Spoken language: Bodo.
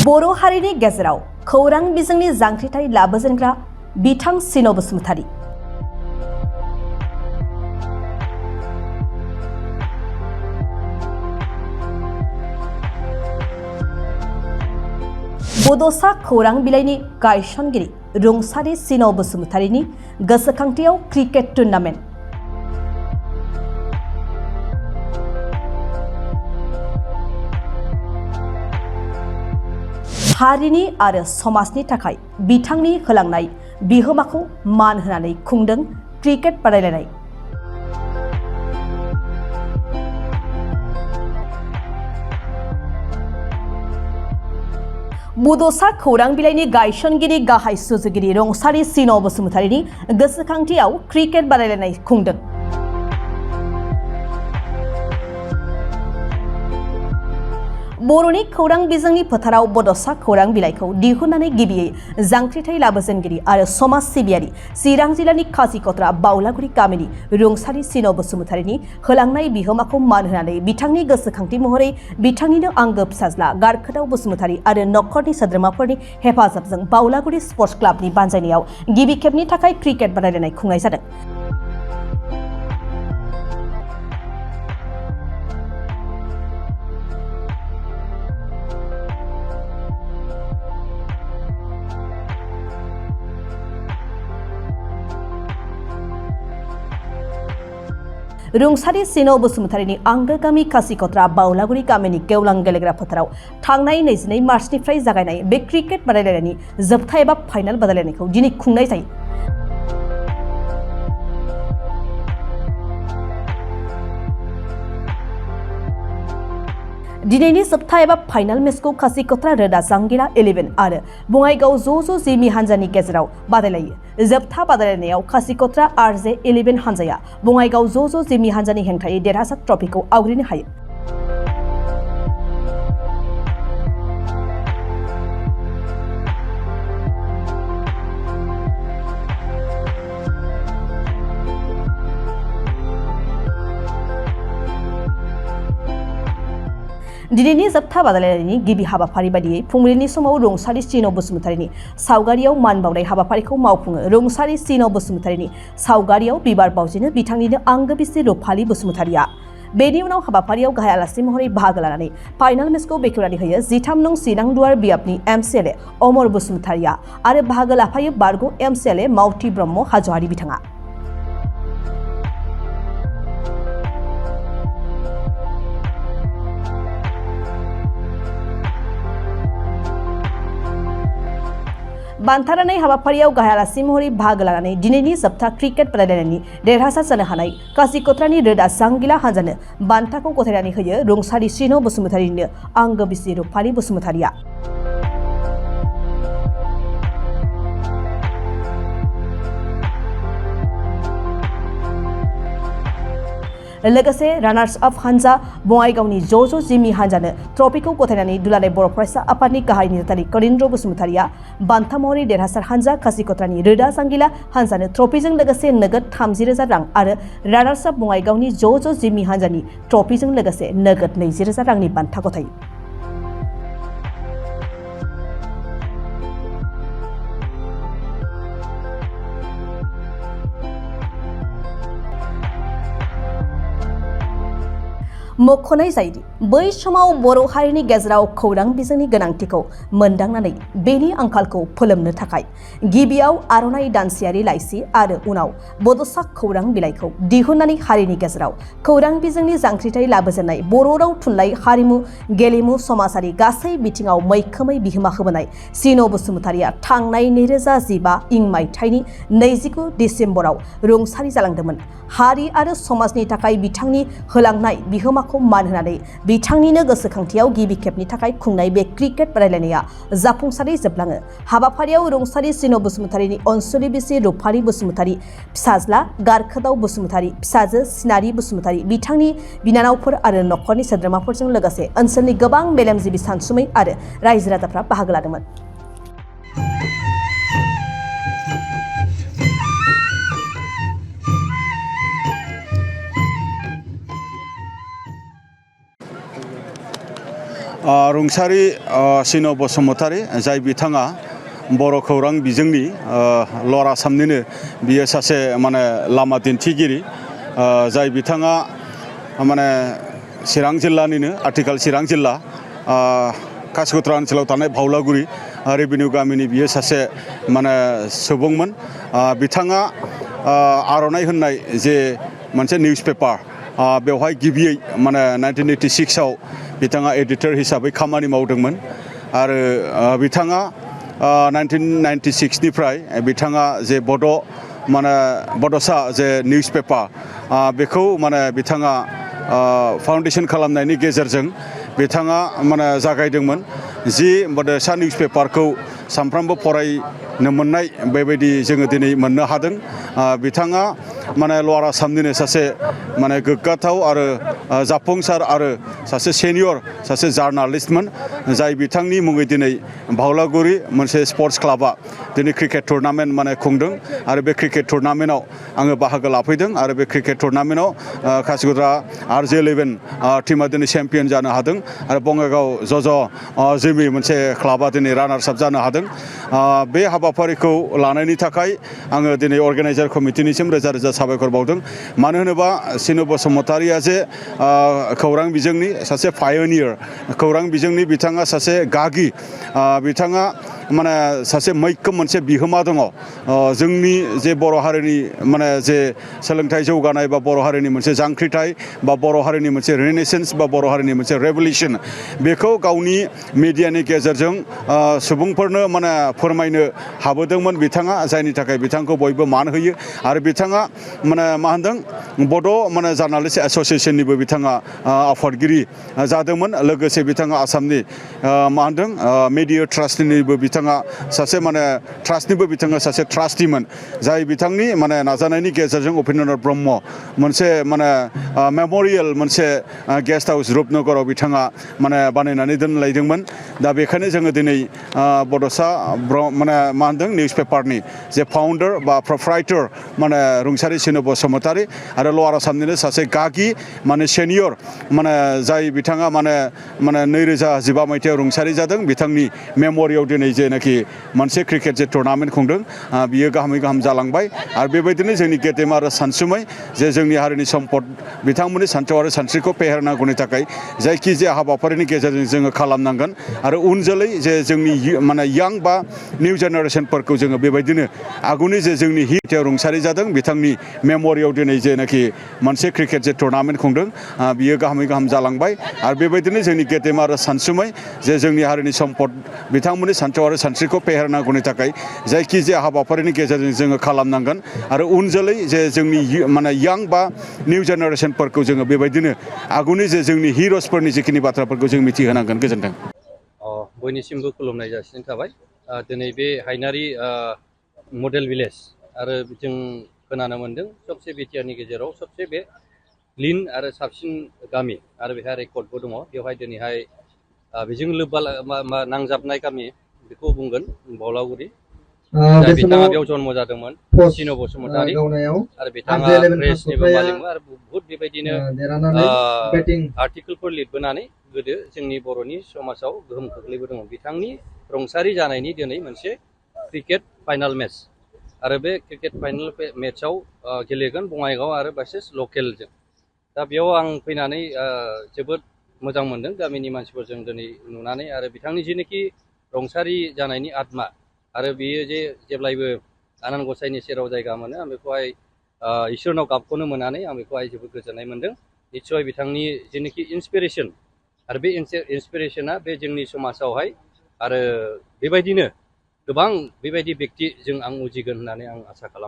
बर' हारिनि गेजेराव खौरां बिजोंनि जांख्रिथाय लाबोजेनग्रा बिथां सिन बसुमतारी। बड'सा खौरां बिलाइनि गायसनगिरि रुंसारि सिन बसुमतारीनि गोसोखांथियाव क्रिकेट टुर्नामेन्ट। हारिनि आरो समाजनि थाखाय बिथांनि होलांनाय बिहोमाखौ मान होनानै खुंदों क्रिकेट बादायलायनाय। बड'सा खौरां बिलाइनि गायसनगिरि गाहाय सुजुगिरि रुंसारि सिन बसुमतारीनि गोसोखांथियाव क्रिकेट बादायलायनाय खुंदों। बर'नि खौरां बिजोंनि फोथाराव बड'सा खौरां बिलाइखौ दिहुननानै गिबियै जांख्रिथाय लाबोजेनगिरि आरो समाज सिबियारि चिरां जिल्लानि खासिकत्रा बावलागुरि गामिनि रुंसारि सिन बसुमतारीनि होलांनाय बिहोमाखौ मान होनानै बिथांनि गोसोखांथि महरै बिथांनिनो आंगो फिसाज्ला गारखोदाव बसुमतारी आरो नखरनि सोद्रोमाफोरनि हेफाजाबजों बावलागुरि स्पर्ट्स क्लाबनि बानजायनायाव गिबि खेबनि थाखाय क्रिकेट बादायलायनाय खुंनाय जादों। रुंसारि सिन बसुमतारीनि आंगो गामि खासिकत्रा बावलागुरि गामिनि गेवलां गेलेग्रा फोथाराव थांनाय 22 मार्चनिफ्राय जागायनाय बे क्रिकेट बादायलायनायनि जोबथा एबा फाइनाल बादायलायनायखौ दिनै खुंनाय जायो। दिनैनि जोबथा एबा फाइनाल मेचखौ खासिकत्रा रोदा जांगिला 11 आरो बङाइगाव ज' जिमि हानजानि गेजेराव बादायलायो। जोबथा बादायलायनायाव खासिकत्रा RJ 11 हानजाया बङाइगाव ज' जिमि हानजानि हेंथायै देरहासार ट्रफिखौ आवग्रिनो हायो। दिनैनि जोबथा बादायलायनायनि गिबि हाबाफारि बायदियै फुंबिलिनि समाव रुंसारि सिन बसुमतारीनि सावगारियाव मान बावनाय हाबाफारिखौ मावफुङो। रुंसारि सिन बसुमतारीनि सावगारियाव बिबार बावजेनो बिथांनिनो आंगो बिसि रुफालि बसुमतारीया। बेनि उनाव हाबाफारियाव गाहाय आलासि महरै बाहागो लानानै फाइनाल मेचखौ बेखेवनानै होयो 13 नं चिरां दुवार बियाबनि MCLA अमर बसुमतारीया आरो बाहागो लाफायो बारग' MCLA मावथि ब्रह्म हाज'वारि बिथाङा। बान्था राननाय हाबाफारियाव गाहाय आलासि महरै बाहागो लानानै दिनैनि जोबथा क्रिकेट बादायलायनायनि देरहासार जानो हानाय खासिकत्रानि रोदा जांगिला हानजानो बान्थाखौ गथायनानै होयो रुंसारि सिन बसुमतारीनिनो आंगो बिसि रुफालि बसुमतारीया। लोगोसे रानार्स आप हानजा बङाइगावनि ज' जिमि हानजानो ट्रफिखौ गथायनानै दुलाराय बर' फरायसा आफादनि गाहाय नेहाथारि करिन्द्र बसुमतारीया बान्था महरै देरहासार हानजा खासिकत्रानि रोदा जांगिला हानजानो ट्रफिजों लोगोसे नोगोद 30,000 रां आरो रानार्स आप बङाइगावनि ज' जिमि हानजानि ट्रफिजों लोगोसे नोगोद 20,000 रांनि बान्था गथायो। मख'नाय जायोदि बै समाव बर' हारिनि गेजेराव खौरां बिजोंनि गोनांथिखौ मोनदांनानै बेनि आंखालखौ फोलोमनो थाखाय गिबियाव आर'नाइ दानसेयारि लाइसि आरो उनाव बड'सा खौरां बिलाइखौ दिहुननानै हारिनि गेजेराव खौरां बिजोंनि जांख्रिथाय लाबोजेननाय बर' राव थुनलाइ हारिमु गेलेमु समाजारि गासै बिथिङाव मैखोमै बिहोमा होबोनाय सिन बसुमतारीया थांनाय 2015 इं मायथाइनि 29 डिसेम्बराव रुंसारि जालांदोंमोन। हारि आरो समाजनि थाखाय बिथांनि होलांनाय बिहोमाखौ मान होनानै बिथांनिनो गोसोखांथियाव गिबि खेबनि थाखाय खुंनाय बे क्रिकेट बादायलायनाया जाफुंसारै जोबलाङो। हाबाफारियाव रुंसारि सिन बसुमतारीनि अनसुलि बिसि रुफालि बसुमतारी, फिसाज्ला गारखोदाव बसुमतारी, फिसाजो सिनारि बसुमतारी, बिथांनि बिनानावफोर आरो नखरनि सोद्रोमाफोरजों लोगोसे ओनसोलनि गोबां मेलेमजिबि सानसुमै आरो रायजो राजाफ्रा बाहागो लादोंमोन। रुंसारि सिन बसुमतारी जाय बिथाङा बर' खौरां बिजोंनि लवार आसामनिनो बियो सासे माने लामा दिन्थिगिरि जाय बिथाङा माने चिरां जिल्लानिनो आथिखाल चिरां जिल्ला कासिकत्रा ओनसोलाव थानाय भावलागुरि रेभिनिउ गामिनि बियो सासे माने सुबुंमोन बिथाङा आर'नाइ होननाय जे मोनसे निउस पेपार बेवहाय गिबियै माने 1986 आव बिथाङा एडिटर हिसाबै खामानि मावदोंमोन आरो बिथाङा 1996 निफ्राय बिथाङा जे बड'सा जे निउस पेपार बेखौ माने बिथाङा फाउन्डेसन खालामनायनि गेजेरजों बिथाङा माने जागायदोंमोन जि बड'सा निउस पेपारखौ सानफ्रामबो फरायनो मोननाय बेबायदि जोङो दिनै मोननो हादों बिथाङा माने लवार आसामनिनो सासे माने गोग्गाथाव आरो जाफुंसार आरो सासे सेनियर सासे जार्नालिस्टमोन जाय बिथांनि मुङै दिनै भावलागुरि मोनसे स्पर्ट्स क्लाबा दिनै क्रिकेट टुर्नामेन्ट माने खुंदों आरो बे क्रिकेट टुर्नामेन्टआव आङो बाहागो लाफैदों आरो बे क्रिकेट टुर्नामेन्टआव कासिकत्रा RJ11 टीमा दिनै चेम्पियन जानो हादों आरो बङाइगाव जिमि मोनसे क्लाबा दिनै रानार्स आप जानो हादों बे हाबाफारिखौ लानायनि थाखाय आङो दिनै अर्गेनाइजार कमिटिनिसिम रोजा रोजा साबायखर बावदों मानो होनोबा सिन बसुमतारीया जे खौरां बिजोंनि सासे पायनियर खौरां बिजोंनि बिथाङा सासे गागि बिथाङा माने सासे मैखोम मोनसे बिहोमा दङ जोंनि जे बर' हारिनि माने जे सोलोंथाइ जौगानाय बा बर' हारिनि मोनसे जांख्रिथाय बा बर' हारिनि मोनसे रेनेसेन्स बा बर' हारिनि मोनसे रेभलिउसन बेखौ गावनि मिडियानि गेजेरजों सुबुंफोरनो माने फोरमायनो हाबोदोंमोन बिथाङा जायनि थाखाय बिथांखौ बयबो मान होयो आरो बिथाङा माने मा होनदों बड' माने जार्नालिस्ट एस'सिएशननिबो बिथाङा आफादगिरि जादोंमोन लोगोसे बिथाङा आसामनि मा होनदों मिडिया ट्रास्टनिबो बिथाङा सासे माने ट्रास्टनिबो बिथाङा सासे ट्रास्टिमोन जाय बिथांनि माने नाजानायनि गेजेरजों उपेन्द्रनाथ ब्रह्म मोनसे माने मेम'रियेल मोनसे गेस्ट हाउस रुपनगराव बिथाङा माने बानायनानै दोनलायदोंमोन दा बेखायनो जोङो दिनै बड'सा माने मा होनदों निउस पेपारनि जे फाउन्डार बा प्रप्राइटर माने रुंसारि सिन बसुमतारी आरो लवार आसामनिनो सासे गागि माने सेनियर माने जाय बिथाङा माने 2015 मायथाइयाव रुंसारि जादों बिथांनि मेम'रियाव दिनै जेनाखि मोनसे क्रिकेट जे टुर्नामेन्ट खुंदों बियो गाहामै गाहाम जालांबाय आरो बेबायदिनो जोंनि गेदेमा आरो सानसुमै जे जोंनि हारिनि सम्पद बिथांमोननि सान्थौ आरो सानस्रिखौ फेहेरनांगौनि थाखाय जायखिजाया हाबाफारिनि गेजेरजों जोङो खालामनांगोन आरो उन जोलै जे जोंनि माने यां बा निउ जेनेरेसनफोरखौ जोङो बेबायदिनो आगुनि जे जोंनि हिटयाव रुंसारि जादों बिथांनि मेम'रियाव दिनै जेनाखि मोनसे क्रिकेट जे टुर्नामेन्ट खुंदों बियो गाहामै गाहाम जालांबाय आरो बेबायदिनो जोंनि गेदेमा आरो सानसुमै जे जोंनि हारिनि सम्पद बिथांमोननि सान्थौ आरो सानस्रिखौ फेहेरनांगौनि थाखाय जायखिजाया हाबाफारिनि गेजेरजों जोङो खालामनांगोन आरो उन जोलै जे जोंनि माने यां बा निउ जेनेरेसनफोरखौ जोङो बेबायदिनो आगुनि जे जोंनि हिर'सफोरनि जिखिनि बाथ्राफोरखौ जों मिथिहोनांगोन गोजोन्थों बयनिसिमबो खुलुमनाय जासिनाय थाबाय दिनै बे हायनारि मडेल भिलेज आरो जों खोनानो मोन्दों सबसे बिटिआरनि गेजेराव सबसे बे क्लिन आरो साबसिन गामि आरो बेहा रेकर्डबो दङ बेवहाय दिनैहाय बेजों लोब्बा नांजाबनाय गामि बेखौ बुंगोन भावलागुरि जाय बिथाङा बेयाव जन्म जादोंमोन सिन बसुमतारी आरो बिथाङा प्रेसनिबो मालिकमोन आरो बहुद बेबायदिनो आर्टिकेलफोर लिरबोनानै गोदो जोंनि बर'नि समाजाव गोहोम खोख्लैबोदोंमोन बिथांनि रुंसारि जानायनि दिनै मोनसे क्रिकेट फाइनाल मेच आरो बे क्रिकेट फाइनाल मेचआव गेलेगोन बङाइगाव आरो भार्सेस लकेलजों दा बेयाव आं फैनानै जोबोद मोजां मोनदों गामिनि मानसिफोरजों दिनै नुनानै आरो बिथांनि जेनोखि रुंसारि जानायनि आत्मा आरो बियो जे जेब्लायबो आनान गसाइनि सेराव जायगा मोनो आं बेखौहाय इसोरनाव गाबख'नो मोननानै आं बेखौहाय जोबोद गोजोननाय मोनदों निस्सय बिथांनि जेनोखि इन्सपिरेसन आरो बे इन्सपिरेसना बे जोंनि समाजावहाय आरो बेबायदिनो गोबां बेबायदि बेक्ति आं उजिगोन होननानै आं आसा खालामो